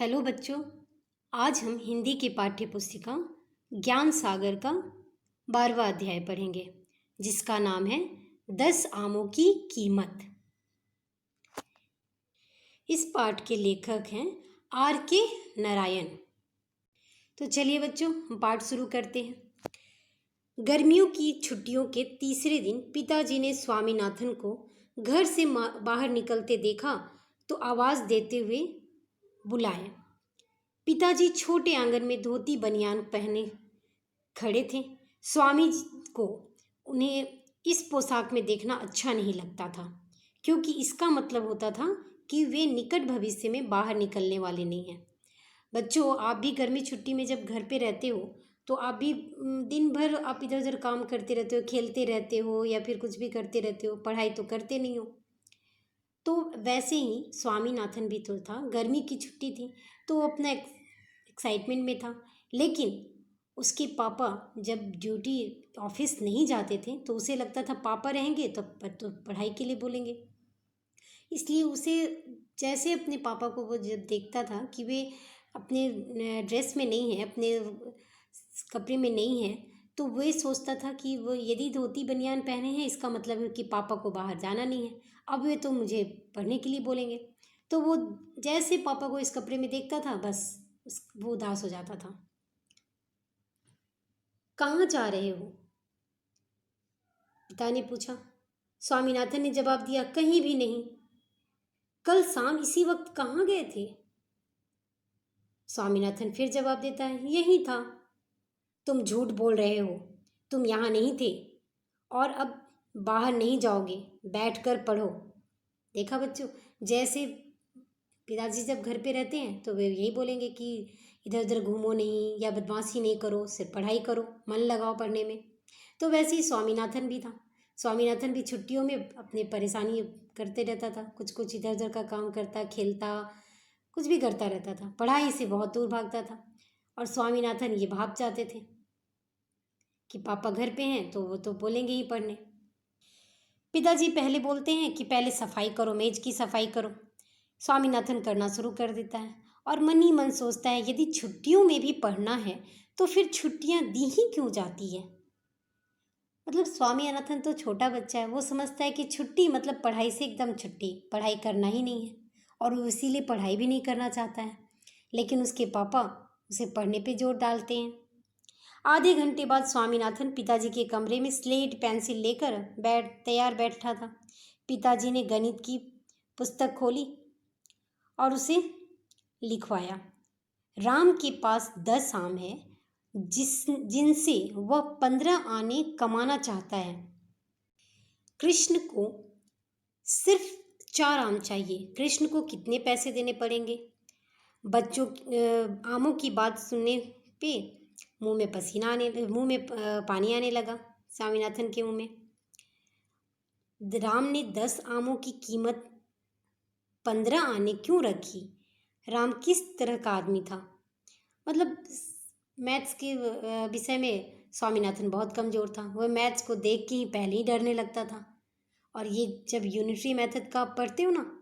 Hello बच्चों। आज हम हिंदी की पाठ्य पुस्तिका ज्ञान सागर का 12वां अध्याय पढ़ेंगे, जिसका नाम है 10 आमों की कीमत। इस पाठ के लेखक हैं R.K. नारायण। तो चलिए बच्चों, हम पाठ शुरू करते हैं। गर्मियों की छुट्टियों के तीसरे दिन पिताजी ने स्वामीनाथन को घर से बाहर निकलते देखा तो आवाज़ देते हुए बुलाया। पिताजी छोटे आंगन में धोती बनियान पहने खड़े थे। स्वामी जी को उन्हें इस पोशाक में देखना अच्छा नहीं लगता था, क्योंकि इसका मतलब होता था कि वे निकट भविष्य में बाहर निकलने वाले नहीं हैं। बच्चों, आप भी गर्मी छुट्टी में जब घर पे रहते हो तो आप भी दिन भर आप इधर उधर काम करते रहते हो, खेलते रहते हो या फिर कुछ भी करते रहते हो, पढ़ाई तो करते नहीं हो। तो वैसे ही स्वामीनाथन भी तो था, गर्मी की छुट्टी थी तो वो अपना एक्साइटमेंट में था। लेकिन उसके पापा जब ड्यूटी ऑफिस नहीं जाते थे तो उसे लगता था पापा रहेंगे तो पढ़ाई के लिए बोलेंगे। इसलिए उसे जैसे अपने पापा को वो जब देखता था कि वे अपने ड्रेस में नहीं है, अपने कपड़े में नहीं है, तो वह सोचता था कि वो यदि धोती बनियान पहने हैं इसका मतलब है कि पापा को बाहर जाना नहीं है, अब वे तो मुझे पढ़ने के लिए बोलेंगे। तो वो जैसे पापा को इस कपड़े में देखता था बस वो उदास हो जाता था। कहाँ जा रहे हो? पिता ने पूछा। स्वामीनाथन ने जवाब दिया, कहीं भी नहीं। कल शाम इसी वक्त कहाँ गए थे? स्वामीनाथन फिर जवाब देता है, यही था। तुम झूठ बोल रहे हो, तुम यहाँ नहीं थे और अब बाहर नहीं जाओगे, बैठकर पढ़ो। देखा बच्चों, जैसे पिताजी जब घर पे रहते हैं तो वे यही बोलेंगे कि इधर उधर घूमो नहीं या बदमाशी नहीं करो, सिर्फ पढ़ाई करो, मन लगाओ पढ़ने में। तो वैसे ही स्वामीनाथन भी था। स्वामीनाथन भी छुट्टियों में अपने परेशानी करते रहता था, कुछ कुछ इधर उधर का काम करता, खेलता, कुछ भी करता रहता था, पढ़ाई से बहुत दूर भागता था। और स्वामीनाथन ये भाग जाते थे कि पापा घर पे हैं तो वो तो बोलेंगे ही पढ़ने। पिताजी पहले बोलते हैं कि पहले सफाई करो, मेज की सफाई करो। स्वामीनाथन करना शुरू कर देता है और मन ही मन सोचता है, यदि छुट्टियों में भी पढ़ना है तो फिर छुट्टियां दी ही क्यों जाती है। मतलब स्वामीनाथन तो छोटा बच्चा है, वो समझता है कि छुट्टी मतलब पढ़ाई से एकदम छुट्टी, पढ़ाई करना ही नहीं है, और वो इसीलिए पढ़ाई भी नहीं करना चाहता है। लेकिन उसके पापा उसे पढ़ने पे जोर डालते हैं। आधे घंटे बाद स्वामीनाथन पिताजी के कमरे में स्लेट पेंसिल लेकर बैठा था। पिताजी ने गणित की पुस्तक खोली और उसे लिखवाया। राम के पास 10 आम है जिनसे वह 15 आने कमाना चाहता है। कृष्ण को सिर्फ 4 आम चाहिए। कृष्ण को कितने पैसे देने पड़ेंगे? बच्चों आमों की बात सुनने पे मुंह में पानी आने लगा स्वामीनाथन के मुंह में। राम ने 10 आमों की कीमत 15 आने क्यों रखी? राम किस तरह का आदमी था? मतलब मैथ्स के विषय में स्वामीनाथन बहुत कमज़ोर था। वह मैथ्स को देख के ही पहले ही डरने लगता था। और ये जब यूनिटरी मेथड का आप पढ़ते हो ना,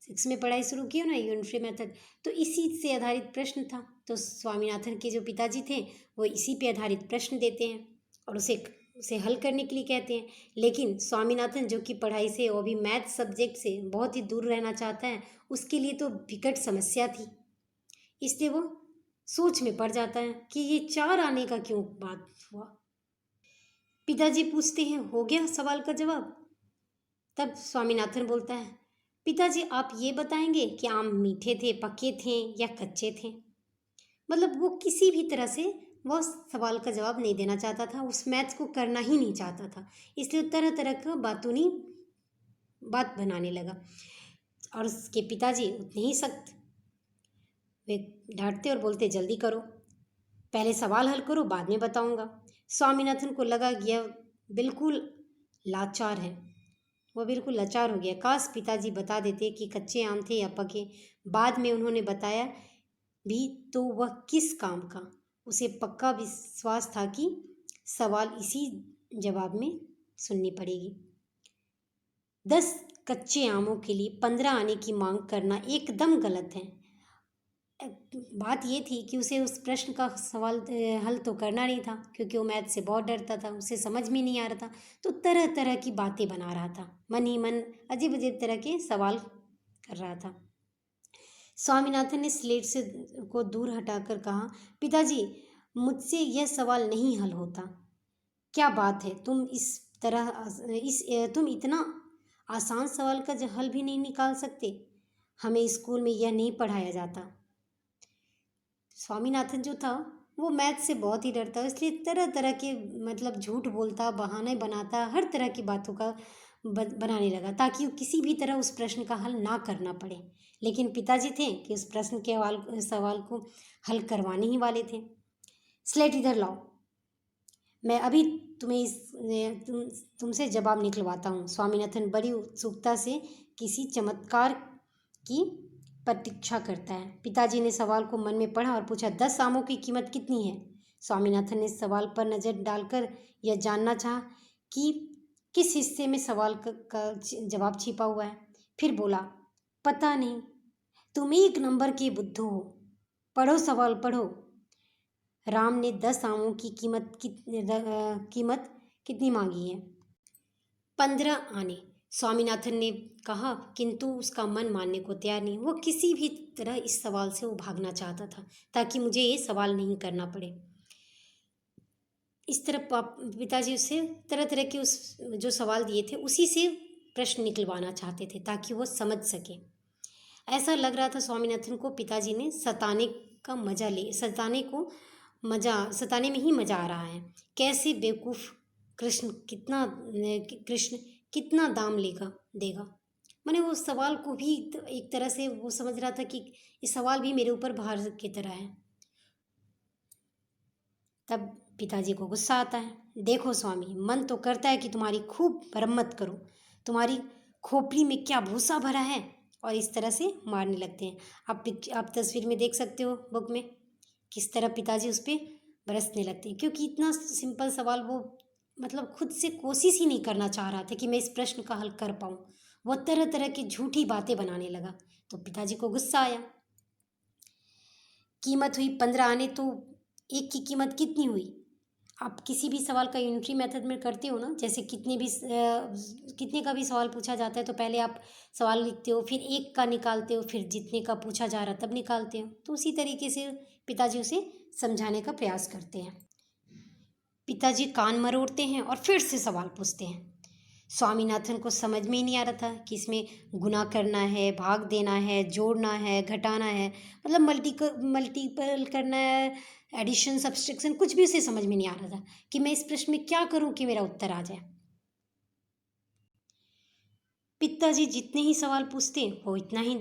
6 में पढ़ाई शुरू की हो ना यूनिटरी मेथड, तो इसी से आधारित प्रश्न था। तो स्वामीनाथन के जो पिताजी थे वो इसी पे आधारित प्रश्न देते हैं और उसे हल करने के लिए कहते हैं। लेकिन स्वामीनाथन जो कि पढ़ाई से और भी मैथ सब्जेक्ट से बहुत ही दूर रहना चाहता है, उसके लिए तो विकट समस्या थी। इसलिए वो सोच में पड़ जाता है कि ये 4 आने का क्यों बात हुआ। पिताजी पूछते हैं, हो गया सवाल का जवाब? तब स्वामीनाथन बोलता है, पिताजी आप ये बताएंगे कि आम मीठे थे, पके थे या कच्चे थे? मतलब वो किसी भी तरह से वो सवाल का जवाब नहीं देना चाहता था, उस मैथ्स को करना ही नहीं चाहता था। इसलिए तरह तरह का बात बनाने लगा। और उसके पिताजी उतने ही सख्त, वे डांटते और बोलते, जल्दी करो, पहले सवाल हल करो, बाद में बताऊंगा। स्वामीनाथन को लगा यह बिल्कुल लाचार है, वो बिल्कुल लाचार हो गया। काश पिताजी बता देते कि कच्चे आम थे या पके। बाद में उन्होंने बताया भी तो वह किस काम का। उसे पक्का विश्वास था कि सवाल इसी जवाब में सुननी पड़ेगी। 10 कच्चे आमों के लिए 15 आने की मांग करना एकदम गलत है। बात ये थी कि उसे उस प्रश्न का सवाल हल तो करना नहीं था, क्योंकि वो मैथ से बहुत डरता था, उसे समझ में नहीं आ रहा था। तो तरह तरह की बातें बना रहा था, मन ही मन अजीब अजीब तरह के सवाल कर रहा था। स्वामीनाथन ने स्लेट से को दूर हटाकर कहा, पिताजी, मुझसे यह सवाल नहीं हल होता। क्या बात है, तुम इस तरह तुम इतना आसान सवाल का हल भी नहीं निकाल सकते? हमें स्कूल में यह नहीं पढ़ाया जाता। स्वामीनाथन जो था वो मैथ से बहुत ही डरता, इसलिए तरह तरह के मतलब झूठ बोलता, बहाने बनाता, हर तरह की बातों का बनाने लगा, ताकि वो किसी भी तरह उस प्रश्न का हल ना करना पड़े। लेकिन पिताजी थे कि उस प्रश्न के सवाल को हल करवाने ही वाले थे। स्लेट इधर लाओ, मैं अभी तुम्हें तुमसे जवाब निकलवाता हूँ। स्वामीनाथन बड़ी उत्सुकता से किसी चमत्कार की प्रतीक्षा करता है। पिताजी ने सवाल को मन में पढ़ा और पूछा, 10 आमों की कीमत कितनी है? स्वामीनाथन ने सवाल पर नज़र डालकर यह जानना चाहा कि किस हिस्से में सवाल का जवाब छिपा हुआ है। फिर बोला, पता नहीं, तुम 1 नंबर के बुद्धू हो। पढ़ो, सवाल पढ़ो। राम ने 10 आमों की कीमत कितनी मांगी है? 15 आने, स्वामीनाथन ने कहा, किंतु उसका मन मानने को तैयार नहीं। वो किसी भी तरह इस सवाल से वो भागना चाहता था, ताकि मुझे ये सवाल नहीं करना पड़े। इस तरह पिताजी उससे तरह तरह के उस जो सवाल दिए थे उसी से प्रश्न निकलवाना चाहते थे, ताकि वो समझ सके। ऐसा लग रहा था स्वामीनाथन को पिताजी ने सताने में ही मज़ा आ रहा है। कैसे बेवकूफ़, कृष्ण कितना दाम देगा। मैंने वो सवाल को भी एक तरह से वो समझ रहा था कि ये सवाल भी मेरे ऊपर भार की तरह है। तब पिताजी को गुस्सा आता है। देखो स्वामी, मन तो करता है कि तुम्हारी खूब मरम्मत करो, तुम्हारी खोपड़ी में क्या भूसा भरा है, और इस तरह से मारने लगते हैं। आप तस्वीर में देख सकते हो बुक में, किस तरह पिताजी उस पर बरसने लगते हैं, क्योंकि इतना सिंपल सवाल वो मतलब खुद से कोशिश ही नहीं करना चाह रहा था कि मैं इस प्रश्न का हल कर पाऊँ। वो तरह तरह की झूठी बातें बनाने लगा। तो पिताजी को गुस्सा आया। कीमत हुई 15 आने, तो एक की कीमत कितनी हुई? आप किसी भी सवाल का यूनिटरी मेथड में करते हो ना, जैसे कितने का भी सवाल पूछा जाता है तो पहले आप सवाल लिखते हो, फिर एक का निकालते हो, फिर जितने का पूछा जा रहा तब निकालते हो। तो उसी तरीके से पिताजी उसे समझाने का प्रयास करते हैं। पिताजी कान मरोड़ते हैं और फिर से सवाल पूछते हैं। स्वामीनाथन को समझ में ही नहीं आ रहा था कि इसमें गुना करना है, भाग देना है, जोड़ना है, घटाना है, मतलब मल्टीपल करना है, एडिशन, सब्सट्रैक्शन, कुछ भी उसे समझ में नहीं आ रहा था कि मैं इस प्रश्न में क्या करूं कि मेरा उत्तर आ जाए। पिताजी जितने ही सवाल पूछते वो इतना ही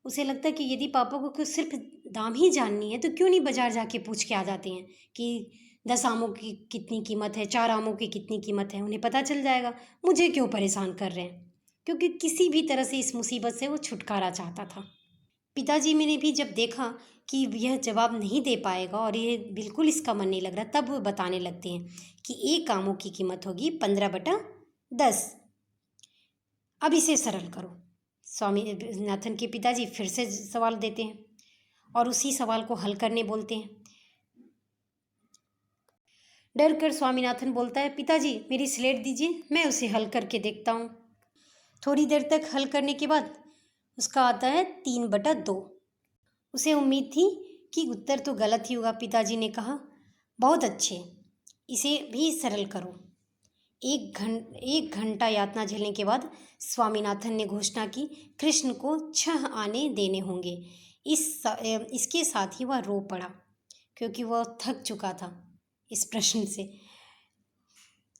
उसे लगता कि यदि पापा को सिर्फ दाम ही जाननी है तो क्यों नहीं बाजार जाके पूछ के आ जाते हैं कि 10 आमों की कितनी कीमत है, 4 आमों की कितनी कीमत है, उन्हें पता चल जाएगा। मुझे क्यों परेशान कर रहे हैं? क्योंकि किसी भी तरह से इस मुसीबत से वो छुटकारा चाहता था। पिताजी मैंने भी जब देखा कि यह जवाब नहीं दे पाएगा और ये बिल्कुल इसका मन नहीं लग रहा, तब वो बताने लगते हैं कि 1 आमों की कीमत होगी 15/10। अब इसे सरल करो। स्वामीनाथन के पिताजी फिर से सवाल देते हैं और उसी सवाल को हल करने बोलते हैं। डर कर स्वामीनाथन बोलता है, पिताजी मेरी स्लेट दीजिए, मैं उसे हल करके देखता हूँ। थोड़ी देर तक हल करने के बाद उसका आता है 3/2। उसे उम्मीद थी कि उत्तर तो गलत ही होगा। पिताजी ने कहा, बहुत अच्छे, इसे भी सरल करो। 1 घंटा यातना झेलने के बाद स्वामीनाथन ने घोषणा की, कृष्ण को 6 आने देने होंगे। इसके साथ ही वह रो पड़ा, क्योंकि वह थक चुका था इस प्रश्न से।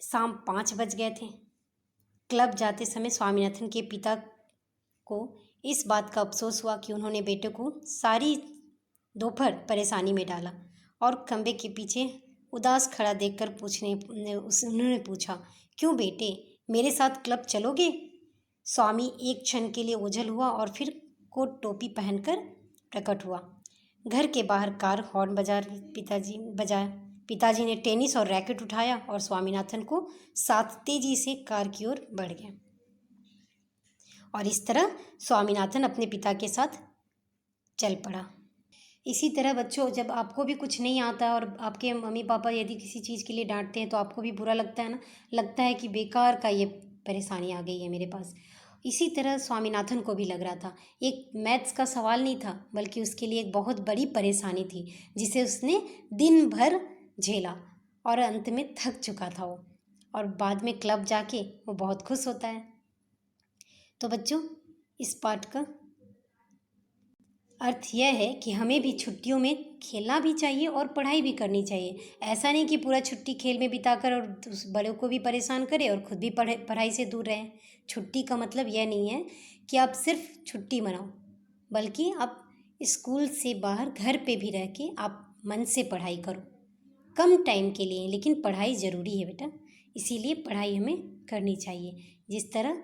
शाम 5 बज गए थे। क्लब जाते समय स्वामीनाथन के पिता को इस बात का अफसोस हुआ कि उन्होंने बेटे को सारी दोपहर परेशानी में डाला, और खंबे के पीछे उदास खड़ा देखकर उन्होंने पूछा, क्यों बेटे, मेरे साथ क्लब चलोगे? स्वामी एक क्षण के लिए ओझल हुआ और फिर कोट टोपी पहनकर प्रकट हुआ। घर के बाहर कार हॉर्न बजाया। पिताजी ने टेनिस और रैकेट उठाया और स्वामीनाथन को साथ तेजी से कार की ओर बढ़ गए। और इस तरह स्वामीनाथन अपने पिता के साथ चल पड़ा। इसी तरह बच्चों, जब आपको भी कुछ नहीं आता और आपके मम्मी पापा यदि किसी चीज़ के लिए डांटते हैं तो आपको भी बुरा लगता है ना, लगता है कि बेकार का ये परेशानी आ गई है मेरे पास। इसी तरह स्वामीनाथन को भी लग रहा था। एक मैथ्स का सवाल नहीं था, बल्कि उसके लिए एक बहुत बड़ी परेशानी थी, जिसे उसने दिन भर झेला और अंत में थक चुका था वो। और बाद में क्लब जाके वो बहुत खुश होता है। तो बच्चों, इस पाठ का अर्थ यह है कि हमें भी छुट्टियों में खेलना भी चाहिए और पढ़ाई भी करनी चाहिए। ऐसा नहीं कि पूरा छुट्टी खेल में बिताकर और बड़ों को भी परेशान करें और खुद भी पढ़ाई से दूर रहें। छुट्टी का मतलब यह नहीं है कि आप सिर्फ छुट्टी मनाओ, बल्कि आप स्कूल से बाहर घर पे भी रह के आप मन से पढ़ाई करो। कम टाइम के लिए, लेकिन पढ़ाई ज़रूरी है बेटा, इसीलिए पढ़ाई हमें करनी चाहिए। जिस तरह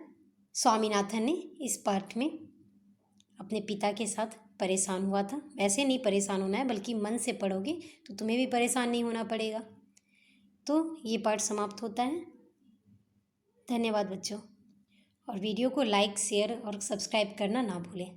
स्वामीनाथन ने इस पाठ में अपने पिता के साथ परेशान हुआ था, वैसे नहीं परेशान होना है, बल्कि मन से पढ़ोगे तो तुम्हें भी परेशान नहीं होना पड़ेगा। तो ये पाठ समाप्त होता है। धन्यवाद बच्चों, और वीडियो को लाइक, शेयर और सब्सक्राइब करना ना भूलें।